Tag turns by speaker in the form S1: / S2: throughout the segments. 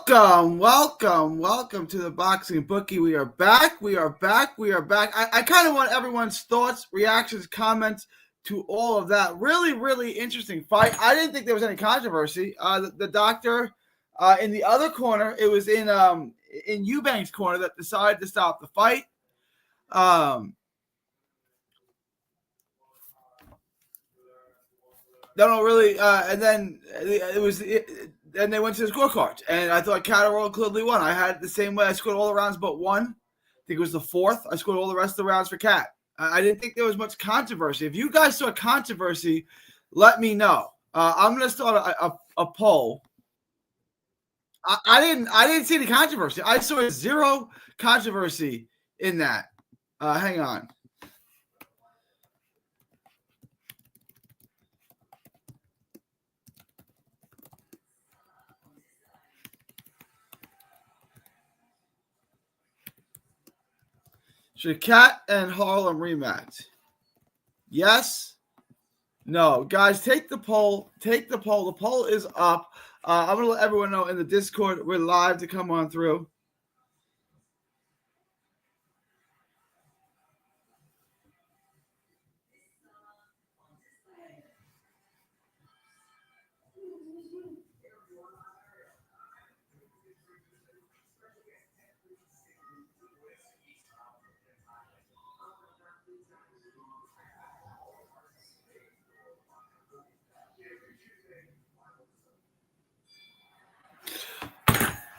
S1: Welcome to the Boxing Bookie. We are back. I kind of want everyone's thoughts, reactions, comments to all of that. Really interesting fight. I didn't think there was any controversy. The doctor in the other corner, it was in Eubank's corner that decided to stop the fight. And then then they went to the scorecards, and I thought Catterall clearly won. I had it the same way. I scored all the rounds but one. I think it was the fourth. I scored all the rest of the rounds for Cat. I didn't think there was much controversy. If you guys saw controversy, let me know. I'm going to start a poll. I didn't see any controversy. I saw zero controversy in that. Hang on. Should Cat and Harlem rematch? Yes? No. Guys, take the poll. The poll is up. I'm going to let everyone know in the Discord we're live to come on through.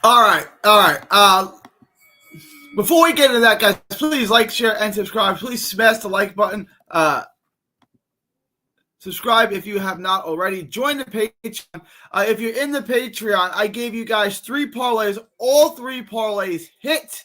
S1: All right. Before we get into that, guys, please like, share, and subscribe. Please smash the like button. Subscribe if you have not already. Join the Patreon. If you're in the Patreon, I gave you guys 3 parlays. All 3 parlays hit.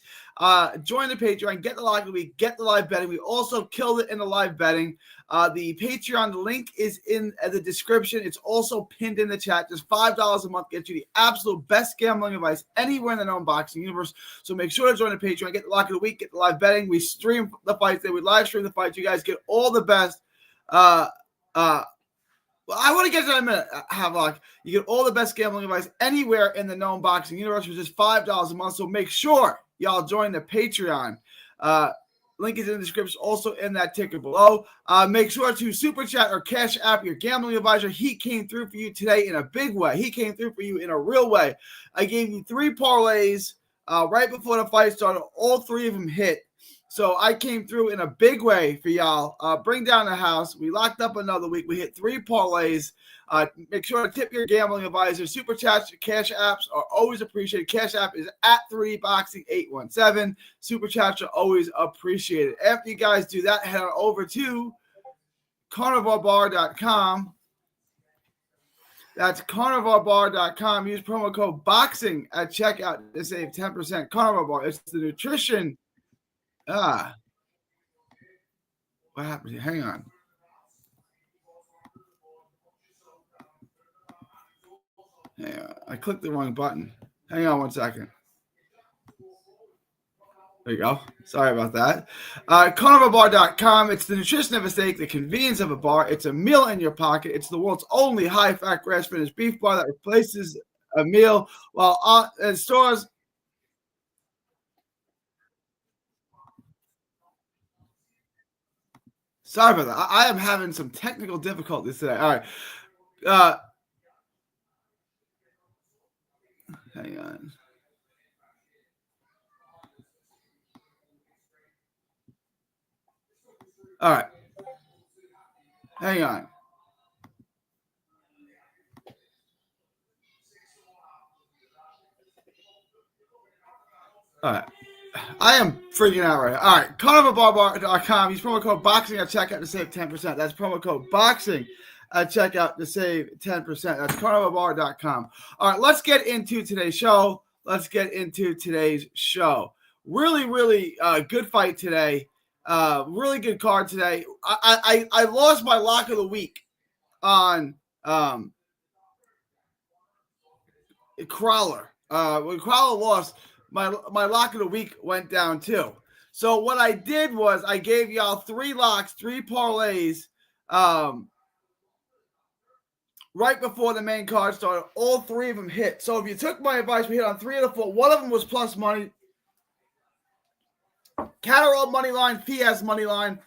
S1: Join the Patreon. Get the lock of the week. Get the live betting. We also killed it in the live betting. The Patreon link is in the description. It's also pinned in the chat. Just $5 a month gets you the absolute best gambling advice anywhere in the known boxing universe. So make sure to join the Patreon. Get the lock of the week. Get the live betting. We stream the fights. We live stream the fights. You guys get all the best. Well, I want to get to that in a minute, Havelock. You get all the best gambling advice anywhere in the known boxing universe, which is $5 a month. So make sure y'all join the Patreon. Link is in the description, also in that ticker below. Make sure to super chat or cash app your gambling advisor. He came through for you today in a big way. He came through for you in a real way. I gave you 3 parlays right before the fight started. All 3 of them hit. So I came through in a big way for y'all. Bring down the house. We locked up another week. We hit 3 parlays. Make sure to tip your gambling advisor. Super chats, cash apps are always appreciated. Cash app is at 3boxing817. Super chats are always appreciated. After you guys do that, head on over to carnivalbar.com. That's carnivalbar.com. Use promo code BOXING at checkout to save 10%. Carnival Bar, it's the nutrition. What happened here? Hang on. I clicked the wrong button. Hang on 1 second. There you go. Sorry about that. Carnivalbar.com. It's the nutrition of a steak, the convenience of a bar. It's a meal in your pocket. It's the world's only high-fat, grass-finished beef bar that replaces a meal while in stores. Sorry about that. I am having some technical difficulties today. All right. Hang on. All right. Hang on. All right. I am freaking out right now. All right. Carnivalbar.com. Use promo code BOXING at checkout to save 10%. That's promo code BOXING at checkout to save 10%. That's carnivalbar.com. All right. Let's get into today's show. Really good fight today. Really good card today. I lost my lock of the week on Crowler. When Crowler lost, my lock of the week went down too. So what I did was I gave y'all 3 locks, 3 parlays right before the main card started. All three of them hit. So if you took my advice, we hit on 3 of the 4. One of them was plus money. Catterall money line, PS money line.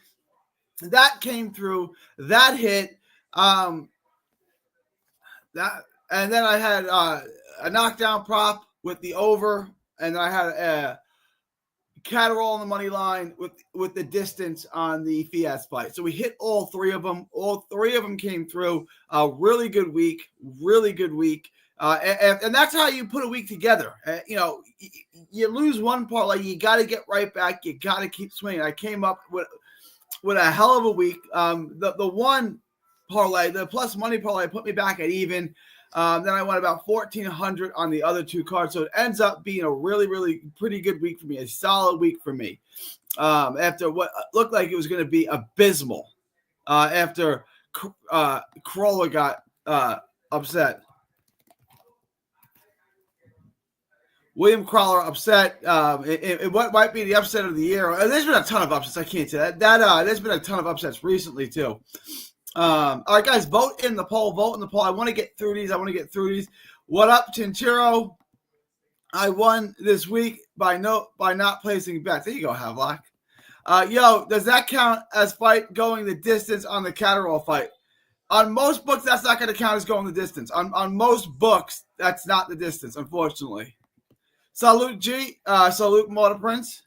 S1: That came through. That hit. And then I had a knockdown prop with the over, and I had a Catterall on the money line with the distance on the Fiat fight. So we hit all 3 of them. All 3 of them came through. Really good week. Really good week. And that's how you put a week together. You lose one parlay, you got to get right back. You got to keep swinging. I came up with a hell of a week. The one parlay, the plus money parlay, put me back at even. Then I went about 1,400 on the other 2 cards. So it ends up being a really, really pretty good week for me, a solid week for me. After what looked like it was going to be abysmal after Crawler got upset. William Crawler upset. It might be the upset of the year. There's been a ton of upsets. I can't say that. There's been a ton of upsets recently, too. All right, guys, vote in the poll. Vote in the poll. I want to get through these. What up, Chinchero? I won this week by not placing bets. There you go, Havlock. Does that count as fight going the distance on the Catterall fight? On most books, that's not going to count as going the distance. On most books, that's not the distance, unfortunately. Salute G. Salute Motor Prince.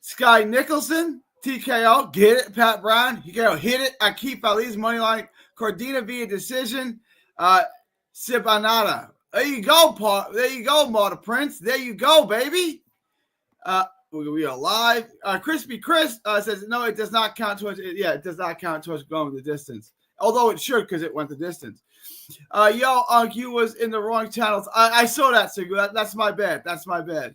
S1: Sky Nicholson. TKO, get it, Pat Brown. You go hit it. Akeem Ali's money line. Cordina via decision. Sibanada. There you go, Paul. There you go, Motor Prince. There you go, baby. We are live. Crispy Chris says, no, it does not count towards it. Yeah, it does not count towards going the distance. Although it should because it went the distance. You was in the wrong channels. I saw that, Sigu. That's my bad. That's my bad.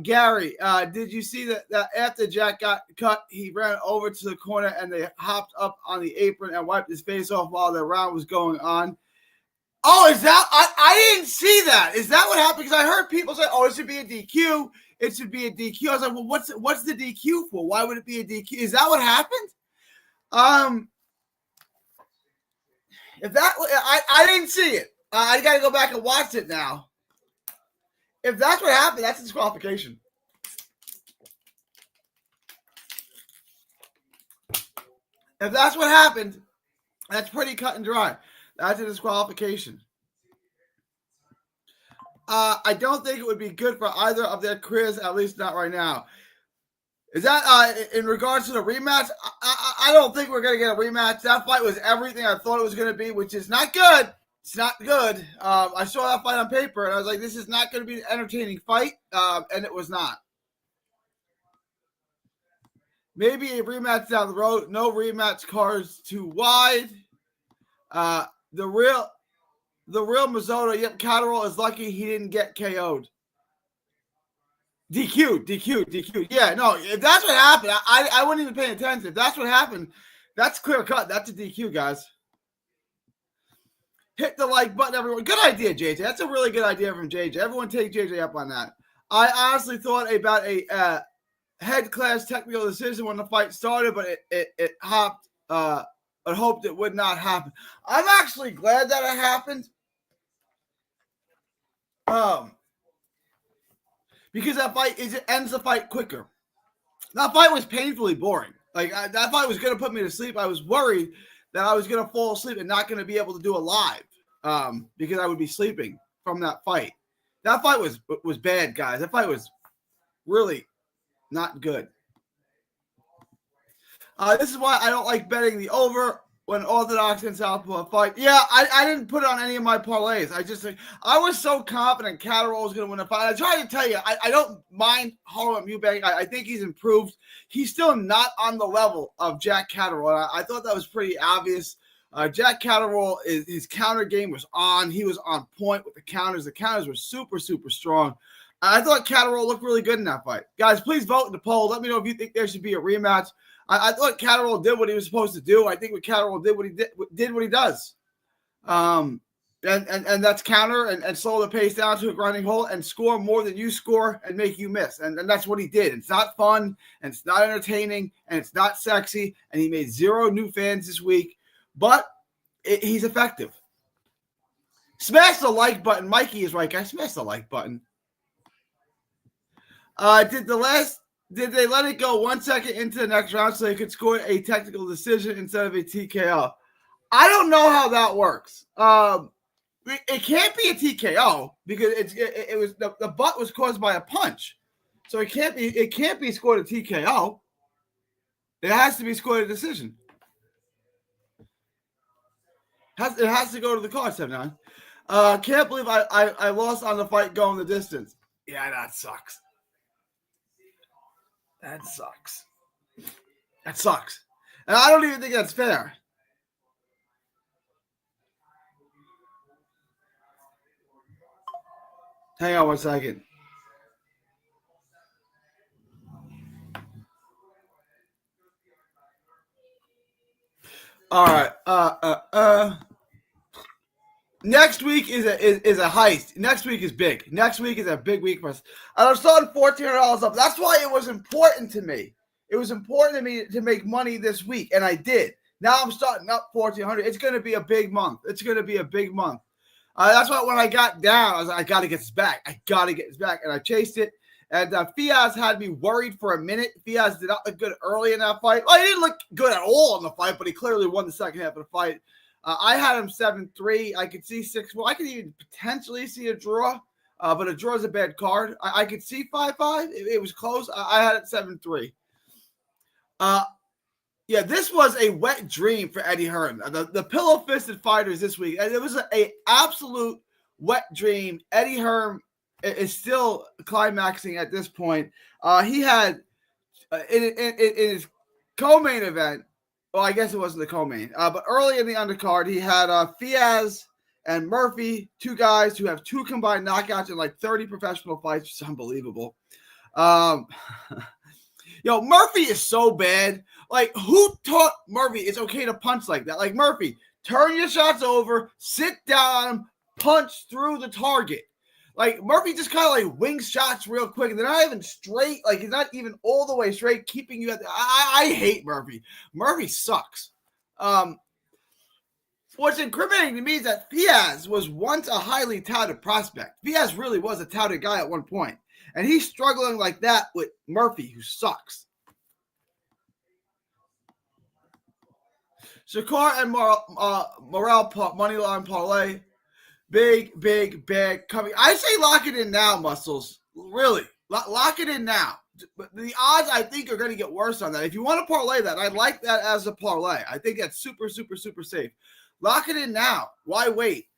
S1: Gary, did you see that after Jack got cut, he ran over to the corner and they hopped up on the apron and wiped his face off while the round was going on? Oh, is that? I didn't see that. Is that what happened? Because I heard people say, oh, it should be a DQ. It should be a DQ. I was like, well, what's the DQ for? Why would it be a DQ? Is that what happened? If that, I didn't see it. I got to go back and watch it now. If that's what happened, that's a disqualification. If that's what happened, that's pretty cut and dry. That's a disqualification. I don't think it would be good for either of their careers, at least not right now. Is that in regards to the rematch? I don't think we're going to get a rematch. That fight was everything I thought it was going to be, which is not good. It's not good. I saw that fight on paper, and I was like, this is not going to be an entertaining fight, and it was not. Maybe a rematch down the road. No rematch cards too wide. The real Mazzotto, yep, Catterall is lucky he didn't get KO'd. DQ. Yeah, no, if that's what happened, I wouldn't even pay attention. If that's what happened, that's clear cut. That's a DQ, guys. Hit the like button, everyone. Good idea, JJ. That's a really good idea from JJ. Everyone take JJ up on that. I honestly thought about a head class technical decision when the fight started, but it hopped. I hoped it would not happen. I'm actually glad that it happened. Because that fight it ends the fight quicker. That fight was painfully boring. Like that fight was going to put me to sleep. I was worried that I was going to fall asleep and not going to be able to do a live because I would be sleeping from that fight. That fight was bad, guys. That fight was really not good. This is why I don't like betting the over when Orthodox and Southpaw fight. Yeah, I didn't put it on any of my parlays. I was so confident Catterall was going to win the fight. I tried to tell you, I don't mind Harlem Eubank. I think he's improved. He's still not on the level of Jack Catterall. I thought that was pretty obvious. Jack Catterall, his counter game was on. He was on point with the counters. The counters were super, super strong. I thought Catterall looked really good in that fight. Guys, please vote in the poll. Let me know if you think there should be a rematch. I thought Catterall did what he was supposed to do. I think what Catterall did what he does. And that's counter and slow the pace down to a grinding halt and score more than you score and make you miss. And that's what he did. It's not fun, and it's not entertaining, and it's not sexy, and he made 0 new fans this week. But he's effective. Smash the like button. Mikey is right, guys. Smash the like button. Did they let it go 1 second into the next round so they could score a technical decision instead of a TKO? I don't know how that works. It can't be a TKO because it was the butt was caused by a punch, so it can't be scored a TKO. It has to be scored a decision. It has to go to the car, 7-9. Can't believe I lost on the fight going the distance. Yeah, that sucks. That sucks. And I don't even think that's fair. Hang on 1 second. All right. Next week is a heist. Next week is big. Next week is a big week for us. And I'm starting $1,400 up. That's why it was important to me. It was important to me to make money this week, and I did. Now I'm starting up $1,400. It's going to be a big month. That's why when I got down, I was like, I got to get this back. And I chased it. And Fiaz had me worried for a minute. Fiaz did not look good early in that fight. Well, he didn't look good at all in the fight, but he clearly won the second half of the fight. I had him 7-3. I could see 6-4. I could even potentially see a draw, but a draw is a bad card. I could see 5-5. It was close. I had it 7-3. Yeah, this was a wet dream for Eddie Hearn. The pillow-fisted fighters this week. It was an absolute wet dream. Eddie Hearn is still climaxing at this point. He had in his co-main event. Well, I guess it wasn't the co-main, but early in the undercard, he had Fiaz and Murphy, two guys who have 2 combined knockouts in like 30 professional fights. It's unbelievable. Murphy is so bad. Like, who taught Murphy it's okay to punch like that? Like, Murphy, turn your shots over, sit down, punch through the target. Like, Murphy just kind of like wings shots real quick, and they're not even straight. Like, he's not even all the way straight, keeping you at the. I hate Murphy. Murphy sucks. What's incriminating to me is that Fiaz was once a highly touted prospect. Fiaz really was a touted guy at one point, and he's struggling like that with Murphy, who sucks. Shakur and Morrell moneyline parlay. Big coming. I say lock it in now, Muscles. Really. Lock it in now. But the odds, I think, are going to get worse on that. If you want to parlay that, I'd like that as a parlay. I think that's super, super, super safe. Lock it in now. Why wait?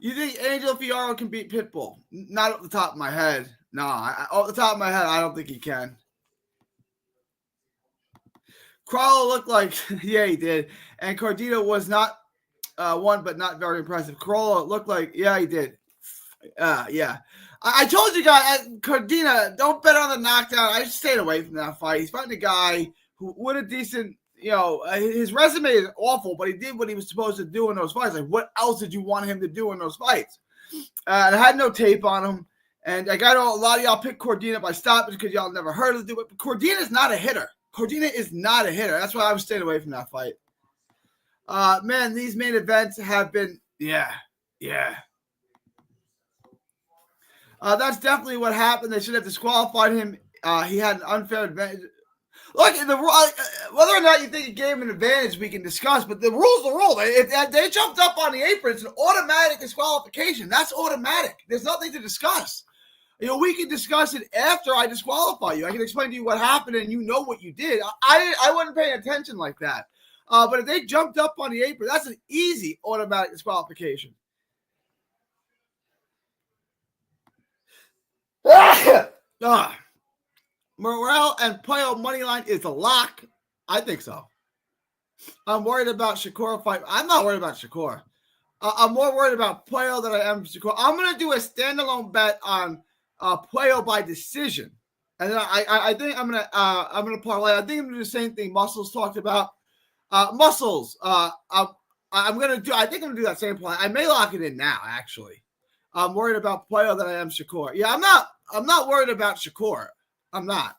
S1: You think Angel Fierro can beat Pitbull? Not off the top of my head. No, off the top of my head, I don't think he can. Crawler looked like, yeah, he did. And Cardino was not one, but not very impressive. Crawler looked like, yeah, he did. Yeah. I told you guys, Cardino, don't bet on the knockdown. I just stayed away from that fight. He's fighting a guy who with a decent, his resume is awful, but he did what he was supposed to do in those fights. Like, what else did you want him to do in those fights? I had no tape on him. And I got a lot of y'all pick Cardino by stoppage because y'all never heard of it. But Cardino is not a hitter. Cardino is not a hitter. That's why I was staying away from that fight. Man, these main events have been, yeah. That's definitely what happened. They should have disqualified him. He had an unfair advantage. Look, whether or not you think he gave him an advantage, we can discuss. But the rule's the rule. If they jumped up on the apron, it's an automatic disqualification. That's automatic. There's nothing to discuss. We can discuss it after I disqualify you. I can explain to you what happened, and you know what you did. I wasn't paying attention like that. But if they jumped up on the apron, that's an easy automatic disqualification. Morrell and Puello moneyline is a lock. I think so. I'm worried about Shakur fight. I'm not worried about Shakur. I'm more worried about Puello than I am Shakur. I'm going to do a standalone bet on Puello by decision, and then I think I'm gonna parlay. I think I'm gonna do the same thing Muscles talked about. Muscles. I think I'm gonna do that same play. I may lock it in now. Actually, I'm worried about Puello than I am Shakur. Yeah, I'm not worried about Shakur. I'm not.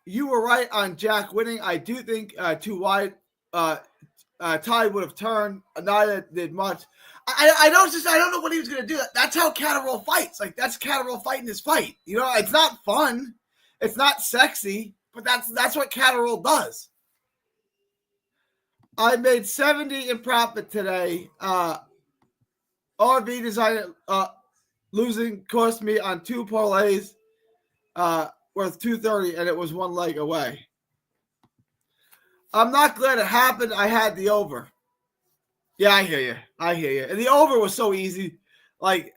S1: you were right on Jack winning. I do think too wide. Tide would have turned. Neither did much. I don't know what he was going to do. That's how Catterall fights. Like, that's Catterall fighting his fight. You know, it's not fun. It's not sexy, but that's what Catterall does. I made 70 in profit today. RV decided losing cost me on 2 parlays worth $230, and it was 1 leg away. I'm not glad it happened. I had the over. Yeah, I hear you. And the over was so easy. Like,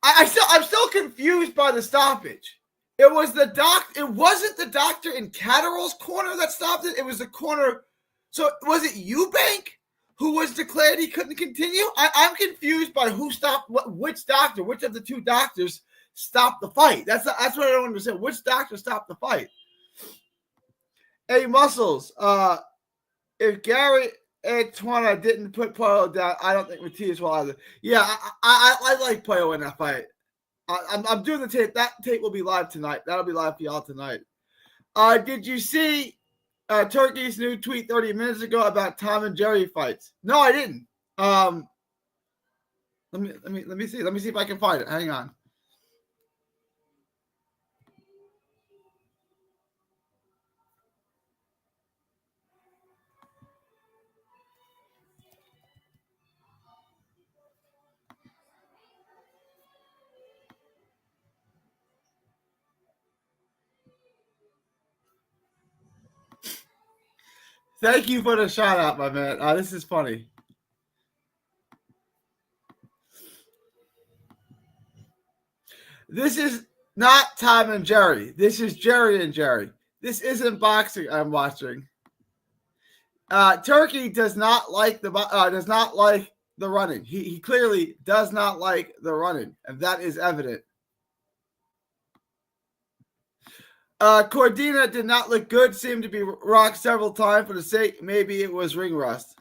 S1: I'm still confused by the stoppage. It was it wasn't the doctor in Catterall's corner that stopped it. It was the corner. So was it Eubank who was declared he couldn't continue? I'm confused by who stopped which doctor, which of the 2 doctors stopped the fight. That's what I don't understand. Which doctor stopped the fight? Hey, Muscles, if Gary Antuana didn't put Poyo down, I don't think Matias will either. Yeah, I like Poyo in that fight. I'm doing the tape. That tape will be live tonight. That'll be live for y'all tonight. Did you see Turkey's new tweet 30 minutes ago about Tom and Jerry fights? No, I didn't. Let me see. Let me see if I can find it. Hang on. Thank you for the shout out, my man. This is funny. This is not Tom and Jerry. This is Jerry and Jerry. This isn't boxing I'm watching. Turkey does not like the running. He clearly does not like the running, and that is evident. Cordina did not look good, seemed to be rocked several times for the sake. Maybe it was ring rust.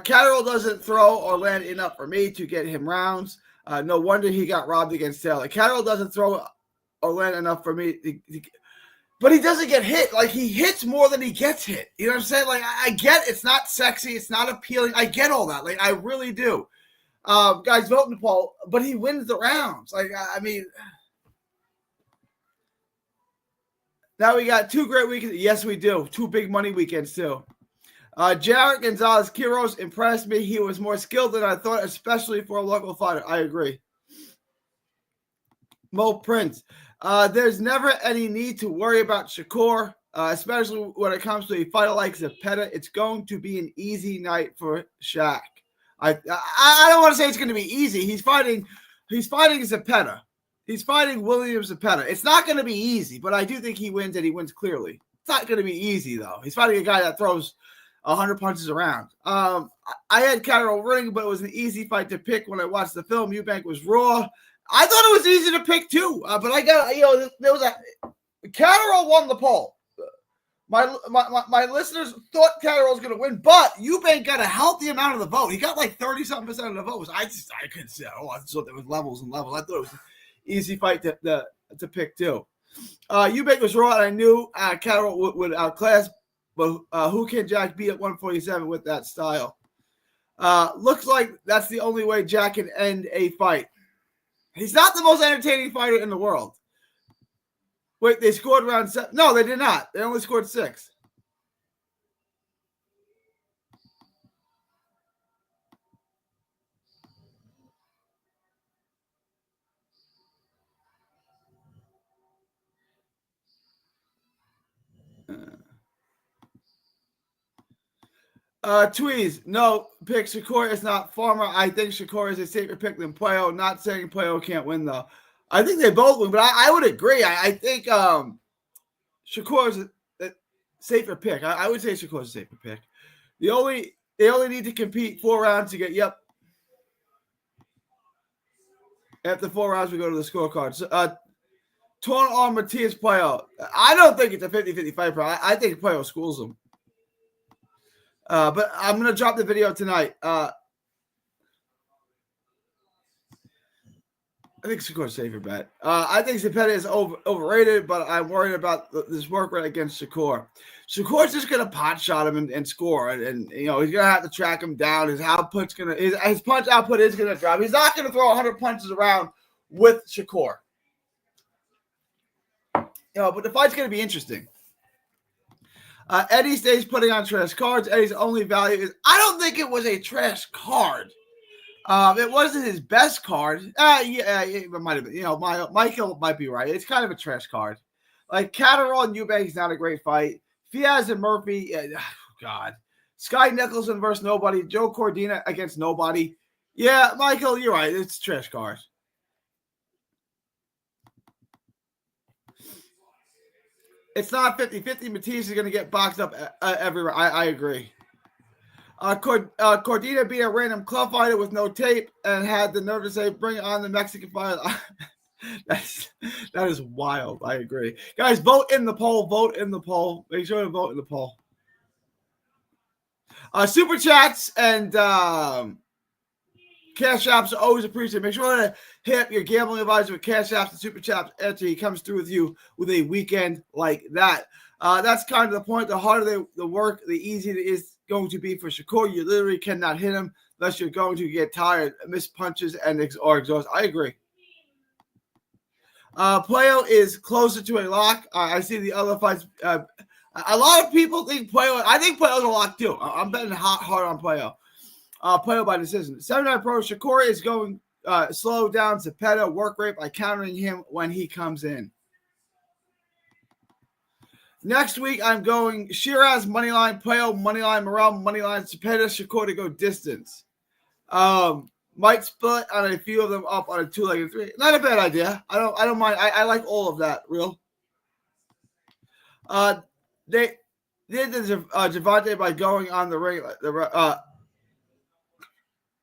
S1: Catterall doesn't throw or land enough for me to get him rounds. No wonder he got robbed against Taylor. Catterall doesn't throw or land enough for me. But he doesn't get hit. Like, he hits more than he gets hit. You know what I'm saying? Like, I get it's not sexy. It's not appealing. I get all that. Like, I really do. Guys, vote in the poll, but he wins the rounds. Like, I mean, now we got 2 great weekends. Yes, we do. 2 big money weekends, too. Jared Gonzalez-Quiros impressed me. He was more skilled than I thought, especially for a local fighter. I agree. Mo Prince. There's never any need to worry about Shakur, especially when it comes to a fighter like Zepeda. It's going to be an easy night for Shaq. I don't want to say it's going to be easy. He's fighting Zepeda. He's fighting William Zepeda. It's not going to be easy, but I do think he wins, and he wins clearly. It's not going to be easy, though. He's fighting a guy that throws 100 punches around. I had Catterall winning, but it was an easy fight to pick when I watched the film. Eubank was raw. I thought it was easy to pick, too, but I got, there was Catterall won the poll. My listeners thought Catterall was going to win, but Eubank got a healthy amount of the vote. He got like 30-something% of the votes. I couldn't say, I thought there was levels and levels. I thought it was an easy fight to pick, too. Eubank was raw, and I knew Catterall would outclass, but who can Jack beat at 147 with that style? Looks like that's the only way Jack can end a fight. He's not the most entertaining fighter in the world. Wait, they scored round 7. No, they did not. They only scored 6. Tweez, no, pick Shakur is not Farmer. I think Shakur is a safer pick than Puello. Not saying Puello can't win, though. I think they both win, but I would agree. I think Shakur is a safer pick. I would say Shakur is a safer pick. They only need to compete 4 rounds to get, After 4 rounds, we go to the scorecard. So, torn on Matias Puello. I don't think it's a 50-50 fight, bro. I think Puello schools him. But I'm going to drop the video tonight. I think Shakur's safer bet. I think Zepeda is overrated, but I'm worried about this work rate against Shakur. Shakur's just gonna pot shot him and score, and he's gonna have to track him down. His punch output is gonna drop. He's not gonna throw 100 punches around with Shakur. But the fight's gonna be interesting. Eddie stays putting on trash cards. Eddie's only value is I don't think it was a trash card. It wasn't his best card. Yeah, it might have been. Michael might be right. It's kind of a trash card. Like Catterall and Eubank is not a great fight. Fiaz and Murphy, God. Sky Nicholson versus nobody. Joe Cordina against nobody. Yeah, Michael, you're right. It's a trash card. It's not 50-50. Matias is going to get boxed up everywhere. I agree. Cordina beat a random club fighter with no tape and had the nerve to say, bring on the Mexican fighter. That is wild. I agree. Guys, vote in the poll. Vote in the poll. Make sure to vote in the poll. Super chats and cash apps are always appreciated. Make sure to hit your gambling advisor with cash apps and super chats after he comes through with you with a weekend like that. That's kind of the point. The harder the work, the easier it is going to be for Shakur. You literally cannot hit him unless you're going to get tired, miss punches, or exhaust. I agree. Puello is closer to a lock. I see the other fights. A lot of people think Puello. I think Puello's a lock too. I'm betting hard on Puello. Puello by decision. 79 Pro Shakur is going slow down Zepeda work rate by countering him when he comes in. Next week, I'm going Shiraz moneyline, Puello moneyline, Morel moneyline, Zepeda, Shakur to go distance. Might split on a few of them up on a 2-legged 3. Not a bad idea. I don't mind. I like all of that. Real. They did Javante by going on the ring.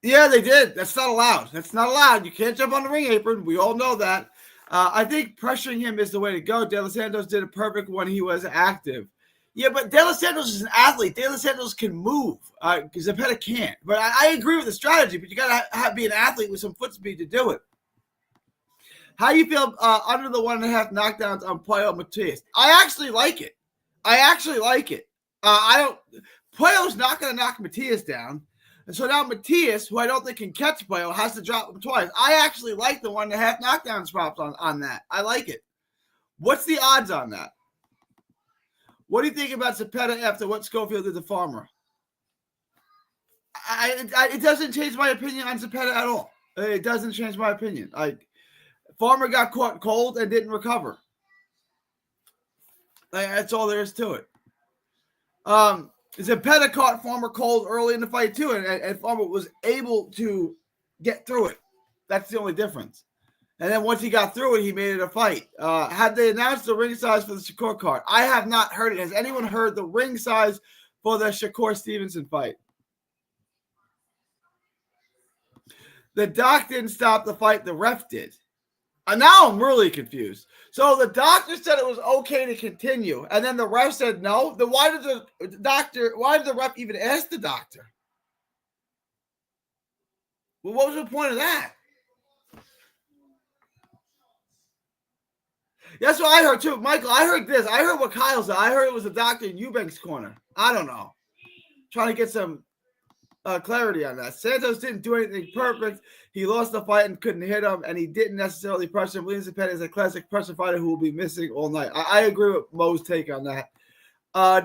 S1: Yeah, they did. That's not allowed. That's not allowed. You can't jump on the ring apron. We all know that. I think pressuring him is the way to go. De Los Santos did it perfect when he was active. Yeah, but De Los Santos is an athlete. De Los Santos can move. Zepeda can't. But I agree with the strategy, but you got to be an athlete with some foot speed to do it. How you feel under the 1.5 knockdowns on Puello Matias? I actually like it. Puello's not going to knock Matias down. And so now Matias, who I don't think can catch Puello, has to drop him twice. I actually like the 1.5 knockdown props on that. I like it. What's the odds on that? What do you think about Zepeda after what Schofield did to Farmer? It doesn't change my opinion on Zepeda at all. It doesn't change my opinion. Farmer got caught cold and didn't recover. That's all there is to it. Zepeda caught Farmer cold early in the fight too, and Farmer was able to get through it. That's the only difference. And then once he got through it, he made it a fight. Had they announced the ring size for the Shakur card? I have not heard it. Has anyone heard the ring size for the Shakur Stevenson fight? The doc didn't stop the fight. The ref did. Now I'm really confused. So the doctor said it was okay to continue, and then the ref said no. Then why did the ref even ask the doctor? Well, what was the point of that? That's what I heard too. Michael, I heard this. I heard what Kyle said. I heard it was a doctor in Eubank's corner. I don't know. Trying to get some clarity on that. Santos didn't do anything perfect. He lost the fight and couldn't hit him, and he didn't necessarily pressure him. Leon Zepeda is a classic pressure fighter who will be missing all night. I agree with Mo's take on that.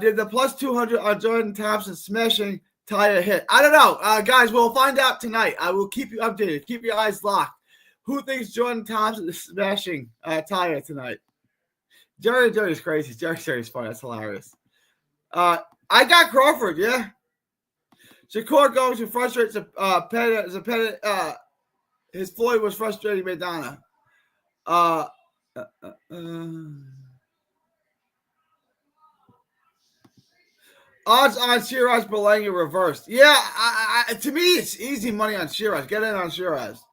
S1: Did the plus 200 on Jordan Thompson smashing Taya hit? I don't know. Guys, we'll find out tonight. I will keep you updated. Keep your eyes locked. Who thinks Jordan Thompson is smashing Taya tonight? Jerry's crazy. Jerry's funny. That's hilarious. I got Crawford, yeah. Shakur going to frustrate Zepeda. His Floyd was frustrating Maidana. Odds on Shiraz Belanga reversed. Yeah, to me, it's easy money on Shiraz. Get in on Shiraz.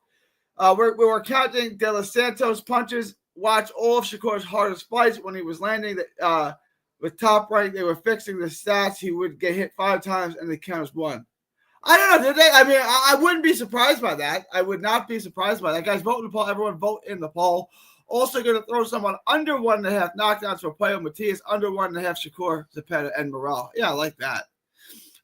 S1: We were counting De Los Santos punches. Watch all of Shakur's hardest fights when he was landing with top rank. They were fixing the stats. He would get hit 5 times and the count was 1. I don't know. Did they? I mean, I wouldn't be surprised by that. I would not be surprised by that. Guys, vote in the poll. Everyone vote in the poll. Also going to throw someone under 1.5 knockdowns for Puello Matias, under 1.5 Shakur, Zepeda, and Morel. Yeah, I like that.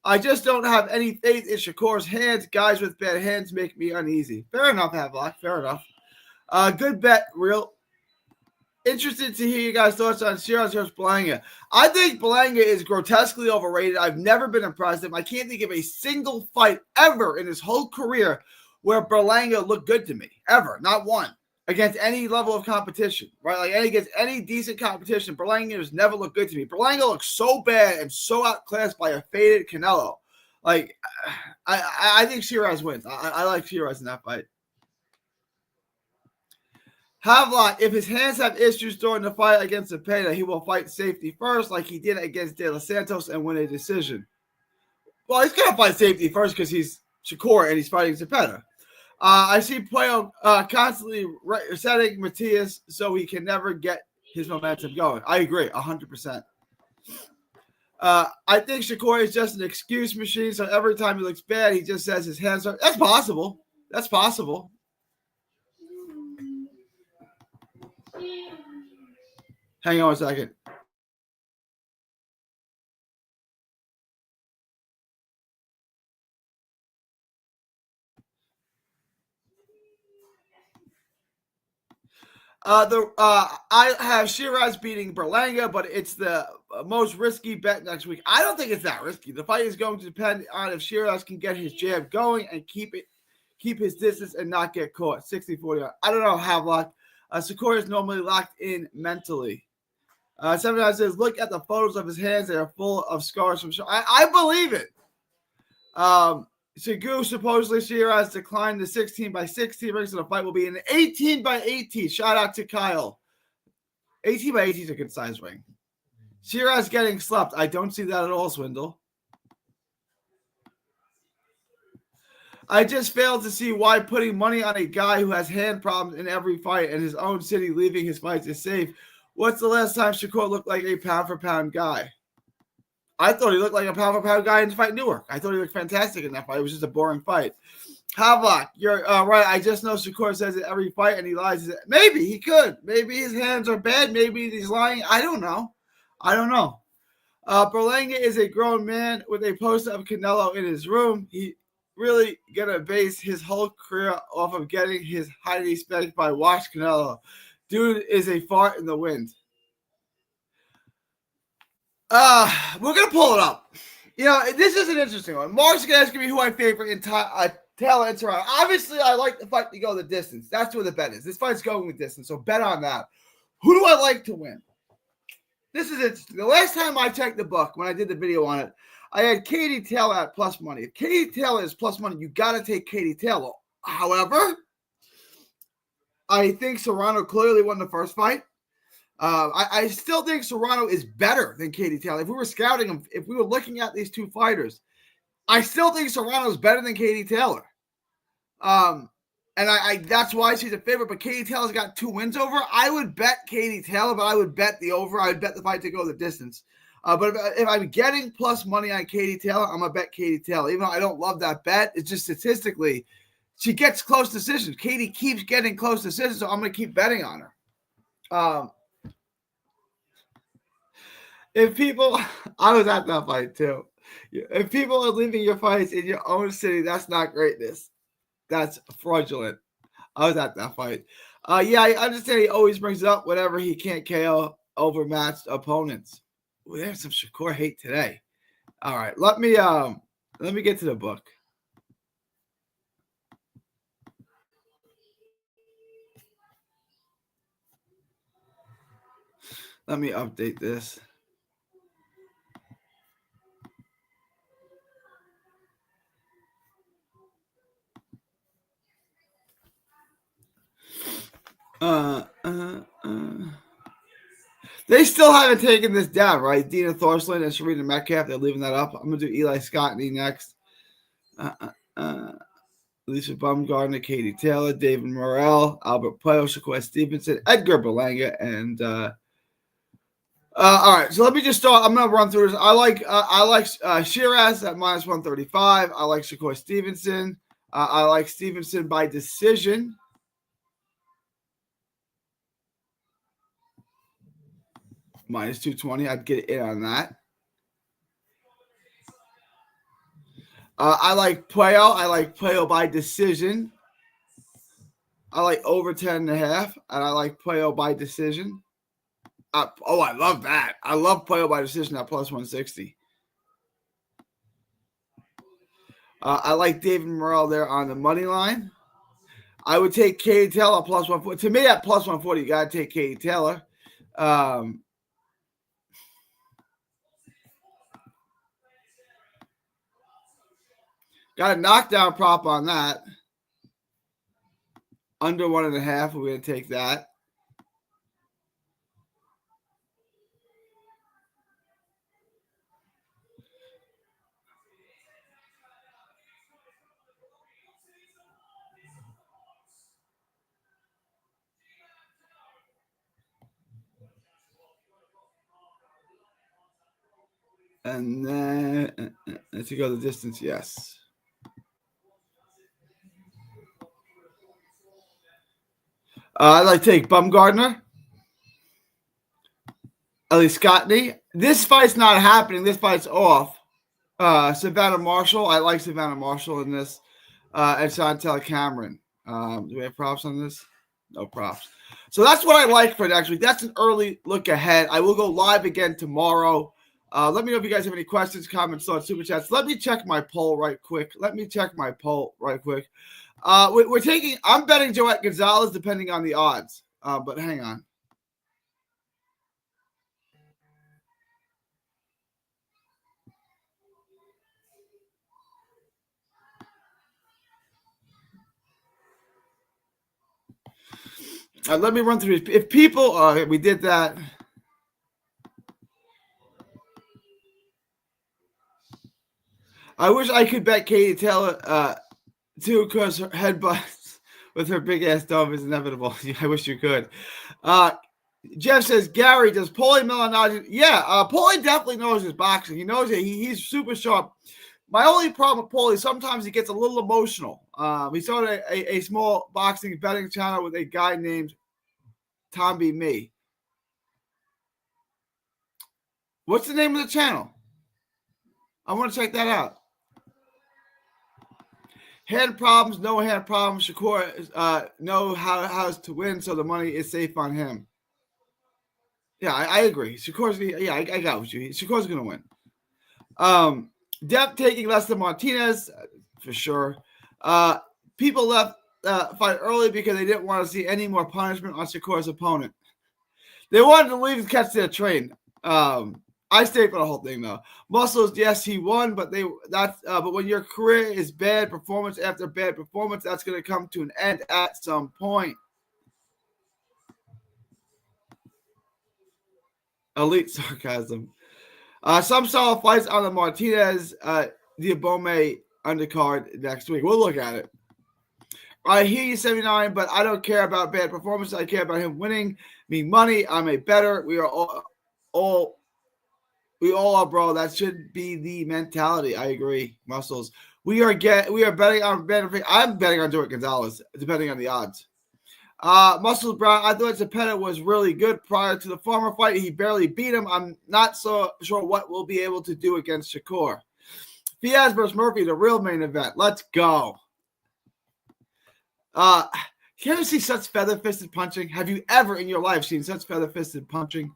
S1: I just don't have any faith in Shakur's hands. Guys with bad hands make me uneasy. Fair enough, Havelock. Fair enough. Good bet, real. Interested to hear you guys' thoughts on Shiraz versus Berlanga. I think Berlanga is grotesquely overrated. I've never been impressed with him. I can't think of a single fight ever in his whole career where Berlanga looked good to me. Ever. Not one. Against any level of competition. Right? Like against any decent competition, Berlanga has never looked good to me. Berlanga looks so bad and so outclassed by a faded Canelo. Like, I think Shiraz wins. I like Shiraz in that fight. Havelock, if his hands have issues during the fight against Zepeda, he will fight safety first like he did against De Los Santos and win a decision. Well, he's going to fight safety first because he's Shakur and he's fighting Zepeda. I see Puello constantly setting Matias so he can never get his momentum going. I agree, 100%. I think Shakur is just an excuse machine, so every time he looks bad, he just says his hands are... That's possible. That's possible. Hang on a second. I have Shiraz beating Berlanga, but it's the most risky bet next week. I don't think it's that risky. The fight is going to depend on if Shiraz can get his jab going and keep his distance and not get caught. 60-40. I don't know, Havelock. Shakur is normally locked in mentally. Sometimes says, look at the photos of his hands. They are full of scars from... I believe it. Sekou supposedly Shiraz declined the 16-by-16 ring, so the fight will be an 18-by-18. Shout out to Kyle. 18-by-18 is a good size ring. Shiraz getting slept. I don't see that at all, Swindle. I just failed to see why putting money on a guy who has hand problems in every fight and his own city leaving his fights is safe. What's the last time Shakur looked like a pound-for-pound guy? I thought he looked like a pound-for-pound guy in the fight Newark. I thought he looked fantastic in that fight. It was just a boring fight. Havelock, you're right. I just know Shakur says it every fight and he lies. Maybe he could. Maybe his hands are bad. Maybe he's lying. I don't know. Berlanga is a grown man with a poster of Canelo in his room. He really going to base his whole career off of getting his high respect by Watch Canelo. Dude is a fart in the wind. We're going to pull it up. You know, this is an interesting one. Mark's going to ask me who I favorite in Taylor and Toronto. Obviously, I like the fight to go the distance. That's where the bet is. This fight's going the distance, so bet on that. Who do I like to win? This is interesting. The last time I checked the book, when I did the video on it, I had Katie Taylor at plus money. If Katie Taylor is plus money, you got to take Katie Taylor. However, I think Serrano clearly won the first fight. I still think Serrano is better than Katie Taylor. If we were scouting him, if we were looking at these two fighters, I still think Serrano is better than Katie Taylor. And I that's why she's a favorite. But Katie Taylor's got 2 wins over. I would bet Katie Taylor, but I would bet the over. I would bet the fight to go the distance. But if I'm getting plus money on Katie Taylor, I'm going to bet Katie Taylor. Even though I don't love that bet, it's just statistically, she gets close decisions. Katie keeps getting close decisions, so I'm going to keep betting on her. If people, I was at that fight too. If people are leaving your fights in your own city, that's not greatness. That's fraudulent. I was at that fight. Yeah, I understand he always brings it up whenever he can't KO overmatched opponents. Ooh, there's some Shakur hate today. All right, let me get to the book. Let me update this. They still haven't taken this down, right? Dina Thorsland and Sharina Metcalf, they're leaving that up. I'm going to do Eli Scottney next. Lisa Baumgartner, Katie Taylor, David Morrell, Albert Puello, Shakur Stevenson, Edgar Berlanga, and All right, so let me just start. I'm gonna run through this. I like Shiraz at -135. I like Shakur Stevenson. I like Stevenson by decision. -220. I'd get in on that. I like Pueo. I like Pueo by decision. I like over 10.5, and I like Pueo by decision. I love that. I love Pueo by decision at +160. I like David Morrell there on the money line. I would take Katie Taylor +140. To me, at +140, you got to take Katie Taylor. Got a knockdown prop on that. Under 1.5, we're going to take that. And then let's go the distance. Yes. I'd like to take Bumgardner. Ellie Scottney. This fight's not happening. This fight's off. Savannah Marshall. I like Savannah Marshall in this. And Chantel Cameron. Do we have props on this? No props. So that's what I like for next week. That's an early look ahead. I will go live again tomorrow. Let me know if you guys have any questions, comments, thoughts, super chats. Let me check my poll right quick. We're taking. I'm betting Joette Gonzalez depending on the odds. But hang on. Let me run through. If people, we did that. I wish I could bet Katie Taylor too, because her headbutts with her big ass dome is inevitable. I wish you could. Jeff says, Gary, does Paulie Malignaggi? Yeah, Paulie definitely knows his boxing. He knows it. He's super sharp. My only problem with Paulie, sometimes he gets a little emotional. He started a small boxing betting channel with a guy named Tom B. Me. What's the name of the channel? I want to check that out. Hand problems, no hand problems. Shakur know how to win, so the money is safe on him. Yeah, I agree. Shakur's, I got with you. Shakur's going to win. Depp taking less than Martinez, for sure. People left fight early because they didn't want to see any more punishment on Shakur's opponent. They wanted to leave and catch their train. I stayed for the whole thing though. Muscles, yes, he won, but but when your career is bad performance after bad performance, that's going to come to an end at some point. Elite sarcasm. Some solid fights on the Martinez, Diabome undercard next week. We'll look at it. I hear you, 79, but I don't care about bad performance. I care about him winning me money. I'm a bettor. We are all are, bro. That should be the mentality. I agree. Muscles. We are betting on better. I'm betting on Joette Gonzalez, depending on the odds. Muscles Brown. I thought Zepeda was really good prior to the former fight. He barely beat him. I'm not so sure what we'll be able to do against Shakur. Fiaz versus Murphy, the real main event. Let's go. You ever see such feather-fisted punching? Have you ever in your life seen such feather-fisted punching?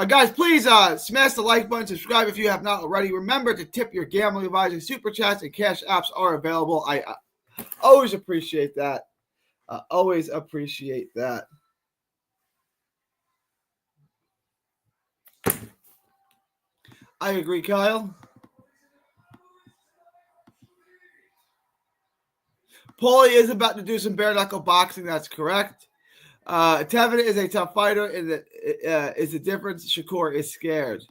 S1: Guys, please smash the like button, subscribe if you have not already. Remember to tip your gambling advisor. Super chats and cash apps are available. I always appreciate that. Always appreciate that. I agree, Kyle. Paulie is about to do some bare-knuckle boxing. That's correct. Tevin is a tough fighter, and is the difference. Shakur is scared.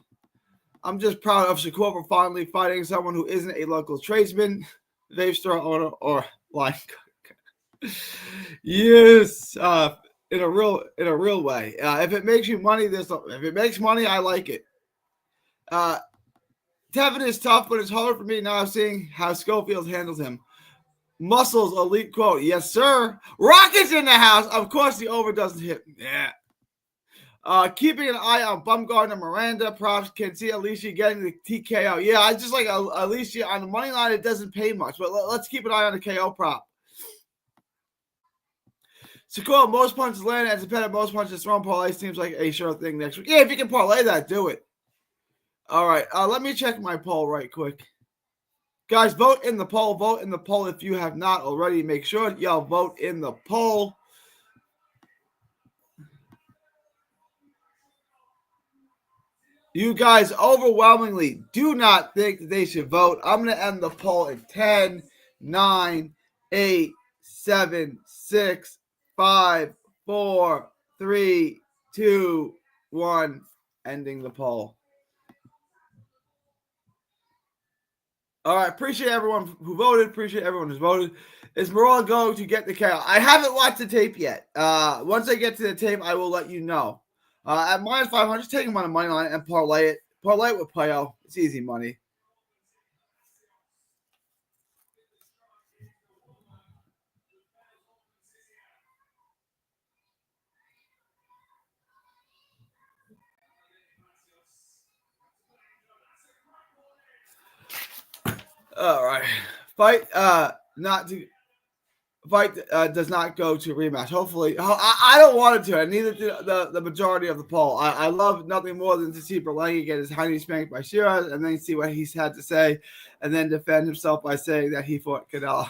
S1: I'm just proud of Shakur for finally fighting someone who isn't a local tradesman, vape store owner, or line cook. Yes. in a real way. If it makes you money, if it makes money, I like it. Tevin is tough, but it's hard for me now seeing how Schofield handles him. Muscles, elite quote. Yes, sir. Rockets in the house. Of course, the over doesn't hit. Yeah. Keeping an eye on Bumgarner, Miranda. Props can see Alicia getting the TKO. Yeah, I just like Alicia on the money line. It doesn't pay much, but let's keep an eye on the KO prop. Sakura, most punches landed as a pet, most punches thrown. Parlay seems like a sure thing next week. Yeah, if you can parlay that, do it. All right, let me check my poll right quick. Guys, vote in the poll. Vote in the poll if you have not already. Make sure y'all vote in the poll. You guys overwhelmingly do not think that they should vote. I'm going to end the poll in 10, 9, 8, 7, 6, 5, 4, 3, 2, 1. Ending the poll. All right. Appreciate everyone who voted. Appreciate everyone who's voted. Is Morel going to get the KO? I haven't watched the tape yet. Once I get to the tape, I will let you know. At minus 500, just take him on a money line and parlay it. Parlay it with Playo. It's easy money. All right. Fight does not go to rematch. Hopefully, I don't want it to. And neither do the majority of the poll. I love nothing more than to see Berlanga get his hiney spanked by Shiraz and then see what he's had to say and then defend himself by saying that he fought Catterall.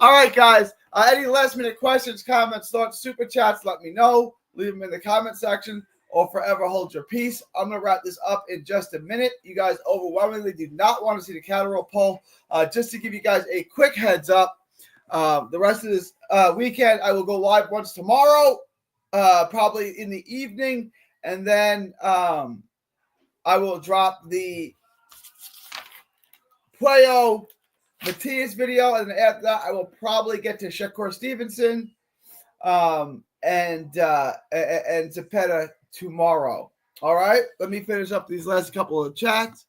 S1: All right, guys. Any last minute questions, comments, thoughts, super chats, let me know. Leave them in the comment section or forever hold your peace. I'm going to wrap this up in just a minute. You guys overwhelmingly do not want to see the Catterall poll. Just to give you guys a quick heads up, the rest of this weekend, I will go live once tomorrow, probably in the evening, and then I will drop the Playo Matias video, and after that, I will probably get to Shakur Stevenson and Zepeda tomorrow. All right, let me finish up these last couple of chats.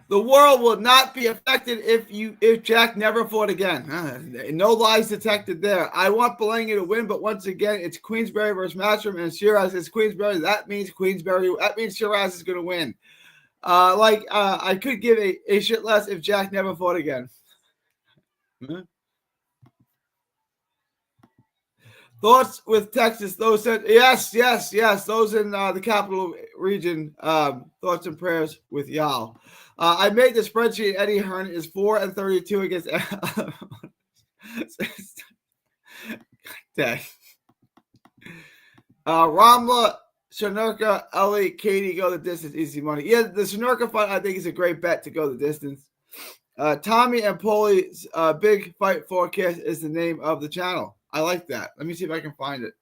S1: The world will not be affected if Jack never fought again. No lies detected there. I want Berlanga to win, but once again, it's Queensberry versus Matchroom, and Shiraz is Queensberry. That means Shiraz is going to win. I could give a shit less if Jack never fought again. Thoughts with Texas? Those said yes. Those in the capital region. Thoughts and prayers with y'all. I made the spreadsheet. Eddie Hearn is 4-32 against. Dang. Ramla, Shanurka, Ellie, Katie go the distance. Easy money. Yeah, the Shanurka fight I think is a great bet to go the distance. Tommy and Poli's Big Fight Forecast is the name of the channel. I like that. Let me see if I can find it.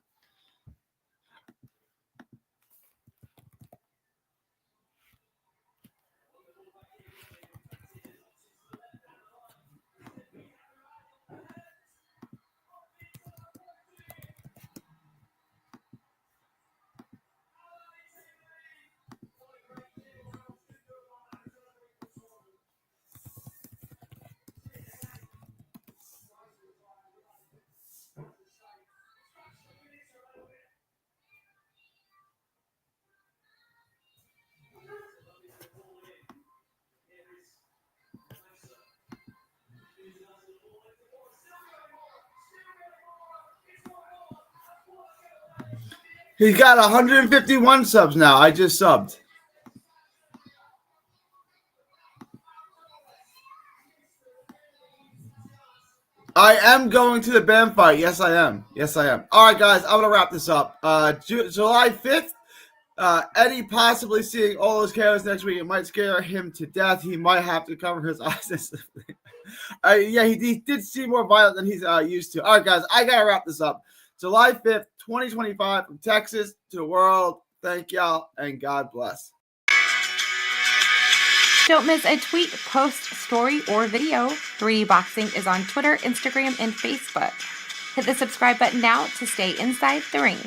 S1: He's got 151 subs now. I just subbed. I am going to the BAM fight. Yes, I am. All right, guys, I'm going to wrap this up. July 5th, Eddie possibly seeing all those KOs next week. It might scare him to death. He might have to cover his eyes. Yeah, he did seem more violent than he's used to. All right, guys, I got to wrap this up. July 5th, 2025, from Texas to the world. Thank y'all, and God bless.
S2: Don't miss a tweet, post, story, or video. 3D Boxing is on Twitter, Instagram, and Facebook. Hit the subscribe button now to stay inside the ring.